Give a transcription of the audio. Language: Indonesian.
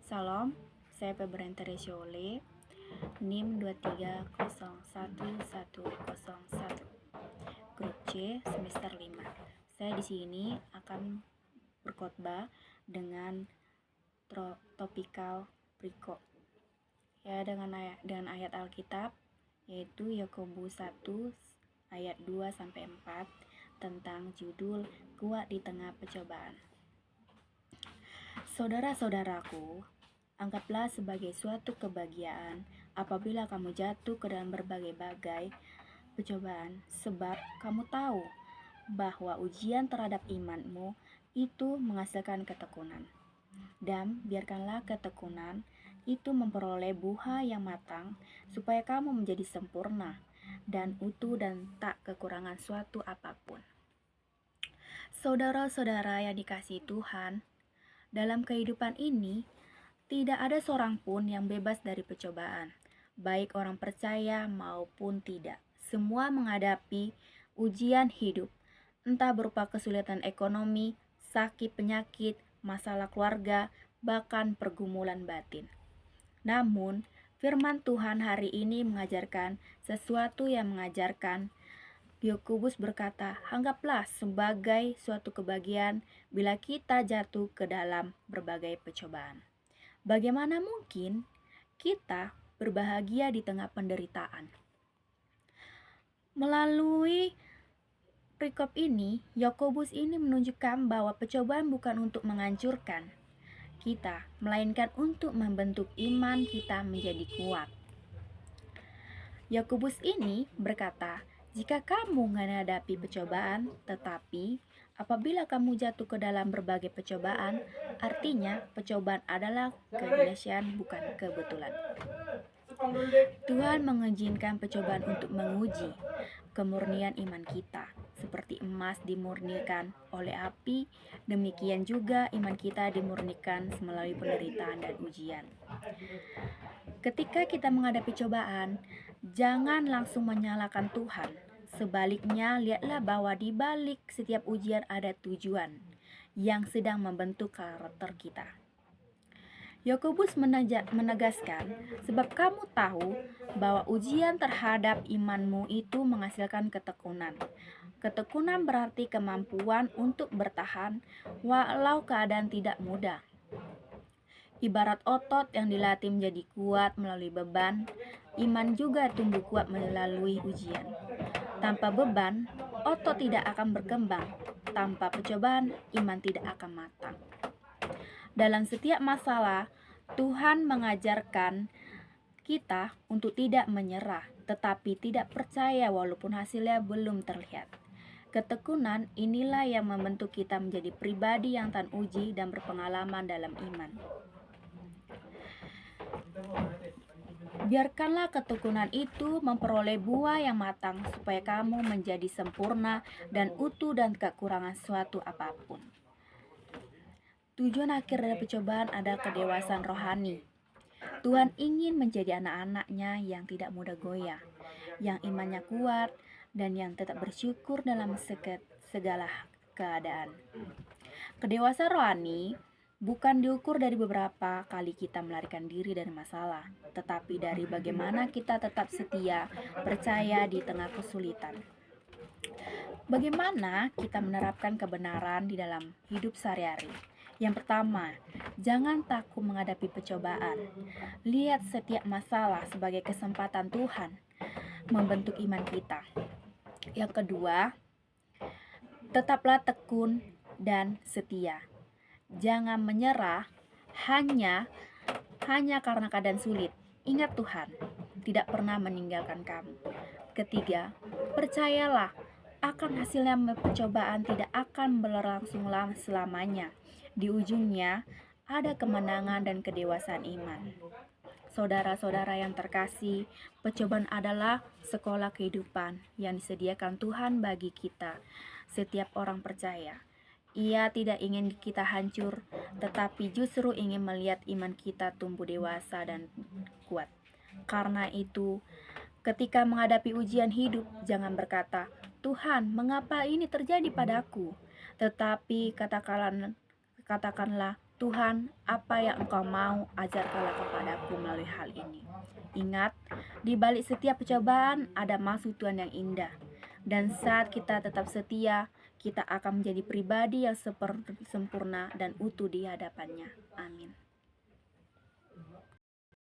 Salam, saya Febrian Teresiole, NIM 23011101, Grup C semester 5. Saya di sini akan berkhotbah dengan topikal priko. Ya, dengan ayat Alkitab yaitu Yakobus 1 ayat 2 sampai 4 tentang judul kuat di tengah percobaan. Saudara-saudaraku, anggaplah sebagai suatu kebahagiaan apabila kamu jatuh ke dalam berbagai-bagai percobaan, sebab kamu tahu bahwa ujian terhadap imanmu itu menghasilkan ketekunan. Dan biarkanlah ketekunan itu memperoleh buah yang matang, supaya kamu menjadi sempurna dan utuh dan tak kekurangan suatu apapun. Saudara-saudara yang dikasihi Tuhan, dalam kehidupan ini tidak ada seorang pun yang bebas dari percobaan, baik orang percaya maupun tidak. Semua menghadapi ujian hidup, entah berupa kesulitan ekonomi, sakit penyakit, masalah keluarga, bahkan pergumulan batin. Namun, firman Tuhan hari ini mengajarkan sesuatu yang mengajarkan. Yakobus berkata, anggaplah sebagai suatu kebahagiaan bila kita jatuh ke dalam berbagai percobaan. Bagaimana mungkin kita berbahagia di tengah penderitaan? Melalui perikop ini, Yakobus ini menunjukkan bahwa percobaan bukan untuk menghancurkan kita, melainkan untuk membentuk iman kita menjadi kuat. Yakobus ini berkata, jika kamu menghadapi percobaan, tetapi apabila kamu jatuh ke dalam berbagai percobaan, artinya percobaan adalah keindonesiaan, bukan kebetulan. Tuhan mengizinkan percobaan untuk menguji kemurnian iman kita. Seperti emas dimurnikan oleh api, demikian juga iman kita dimurnikan melalui penderitaan dan ujian. Ketika kita menghadapi cobaan, jangan langsung menyalahkan Tuhan. Sebaliknya, lihatlah bahwa di balik setiap ujian ada tujuan yang sedang membentuk karakter kita. Yakobus menegaskan, sebab kamu tahu bahwa ujian terhadap imanmu itu menghasilkan ketekunan. Ketekunan berarti kemampuan untuk bertahan walau keadaan tidak mudah. Ibarat otot yang dilatih menjadi kuat melalui beban, iman juga tumbuh kuat melalui ujian. Tanpa beban, otot tidak akan berkembang. Tanpa percobaan, iman tidak akan matang. Dalam setiap masalah, Tuhan mengajarkan kita untuk tidak menyerah, tetapi tidak percaya walaupun hasilnya belum terlihat. Ketekunan inilah yang membentuk kita menjadi pribadi yang tahan uji dan berpengalaman dalam iman. Biarkanlah ketekunan itu memperoleh buah yang matang, supaya kamu menjadi sempurna dan utuh dan kekurangan suatu apapun. Tujuan akhir dari percobaan adalah kedewasaan rohani. Tuhan ingin menjadi anak-anaknya yang tidak mudah goyah, yang imannya kuat, dan yang tetap bersyukur dalam segala keadaan. Kedewasaan rohani bukan diukur dari beberapa kali kita melarikan diri dari masalah, tetapi dari bagaimana kita tetap setia, percaya di tengah kesulitan. Bagaimana kita menerapkan kebenaran di dalam hidup sehari-hari? Yang pertama, jangan takut menghadapi percobaan. Lihat setiap masalah sebagai kesempatan Tuhan membentuk iman kita. Yang kedua, tetaplah tekun dan setia. Jangan menyerah hanya karena keadaan sulit. Ingat, Tuhan tidak pernah meninggalkan kamu. Ketiga, percayalah akan hasilnya percobaan tidak akan berlangsung selamanya. Di ujungnya ada kemenangan dan kedewasaan iman. Saudara-saudara yang terkasih, percobaan adalah sekolah kehidupan yang disediakan Tuhan bagi kita, setiap orang percaya. Ia tidak ingin kita hancur, tetapi justru ingin melihat iman kita tumbuh dewasa dan kuat. Karena itu, ketika menghadapi ujian hidup, jangan berkata, Tuhan, mengapa ini terjadi padaku? Tetapi katakanlah, Tuhan, apa yang Engkau mau ajarkanlah kepadaku melalui hal ini. Ingat, di balik setiap percobaan ada maksud Tuhan yang indah. Dan saat kita tetap setia, kita akan menjadi pribadi yang sempurna dan utuh di hadapannya. Amin.